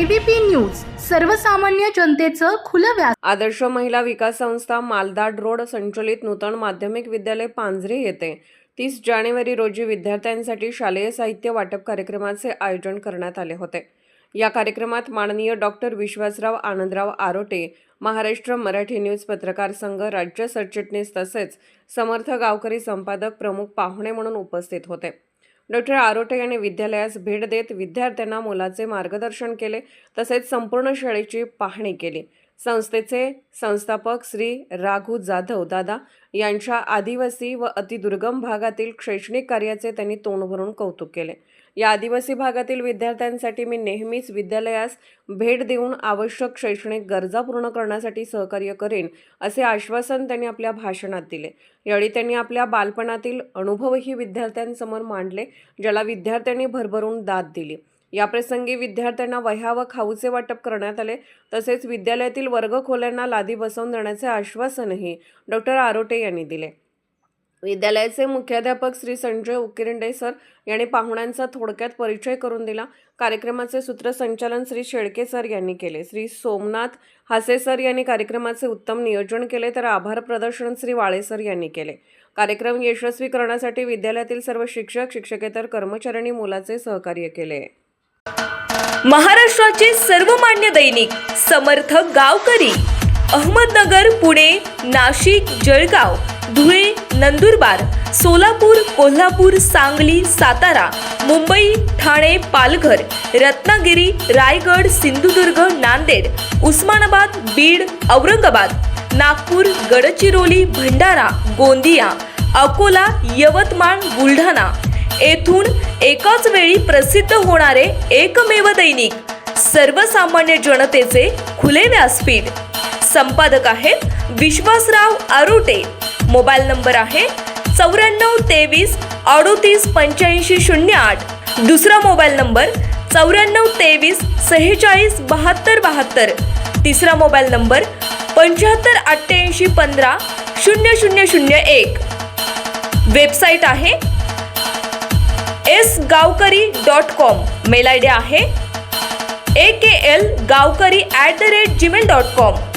ABP news सर्वसामान्य जनतेचं खुलं व्यास। आदर्श महिला विकास संस्था मालदाड रोड संचलित नूतन माध्यमिक विद्यालय पांझरे येथे 30 जानेवारी रोजी विद्यार्थ्यांसाठी शालेय साहित्य वाटप कार्यक्रमाचे आयोजन करण्यात आले होते। या कार्यक्रमात माननीय डॉक्टर विश्वासराव आनंदराव आरोटे, महाराष्ट्र मराठी न्यूज पत्रकार संघ राज्य सरचिटणीस तसेच समर्थ गावकरी संपादक प्रमुख पाहुणे म्हणून उपस्थित होते। डॉक्टर आरोटे यांनी विद्यालयास भेट देत विद्यार्थ्यांना मुलाचे मार्गदर्शन केले तसेच संपूर्ण शाळेची पाहणी केली। संस्थेचे संस्थापक श्री राघू जाधव दादा यांच्या आदिवासी व अतिदुर्गम भागातील शैक्षणिक कार्याचे त्यांनी तोंड भरून कौतुक केले। या आदिवासी भागातील विद्यार्थ्यांसाठी मी नेहमीच विद्यालयास भेट देऊन आवश्यक शैक्षणिक गरजा पूर्ण करण्यासाठी सहकार्य करेन असे आश्वासन त्यांनी आपल्या भाषणात दिले। यावेळी त्यांनी आपल्या बालपणातील अनुभवही विद्यार्थ्यांसमोर मांडले, ज्याला विद्यार्थ्यांनी भरभरून दाद दिली। याप्रसंगी विद्यार्थ्यांना वह्या व खाऊचे वाटप करण्यात आले तसेच विद्यालयातील वर्गखोल्यांना लादी बसवून देण्याचे आश्वासनही डॉक्टर आरोटे यांनी दिले। विद्यालयाचे मुख्याध्यापक श्री संजय उकिरंडे सर यांनी पाहुण्यांचा थोडक्यात परिचय करून दिला। कार्यक्रमाचे सूत्रसंचालन श्री शेळके सर यांनी केले। श्री सोमनाथ हासे सर यांनी कार्यक्रमाचे उत्तम नियोजन केले तर आभार प्रदर्शन श्री वाळे सर यांनी केले। कार्यक्रम यशस्वी करण्यासाठी विद्यालयातील सर्व शिक्षक शिक्षकेतर कर्मचाऱ्यांनी मोलाचे सहकार्य केले। महाराष्ट्राचे सर्वमान्य दैनिक समर्थ गावकरी अहमदनगर, पुणे, नाशिक, जळगाव, धुळे, नंदुरबार, सोलापूर, कोल्हापूर, सांगली, सातारा, मुंबई, ठाणे, पालघर, रत्नागिरी, रायगड, सिंधुदुर्ग, नांदेड, उस्मानाबाद, बीड, औरंगाबाद, नागपूर, गडचिरोली, भंडारा, गोंदिया, अकोला, यवतमाळ, बुलढाणा येथून एकाच वेळी प्रसिद्ध होणारे एकमेव दैनिक सर्वसामान्य जनतेचे खुले व्यासपीठ। संपादक आहेत विश्वासराव आरोटे। मोबाईल नंबर आहे 9423 38 85 08। दुसरा मोबाईल नंबर 9423 46 72 72। तिसरा मोबाईल नंबर 75 88 15 0001। वेबसाईट आहे sgavkari.com। मेल आयडी आहे akl gavkari@gmail.com।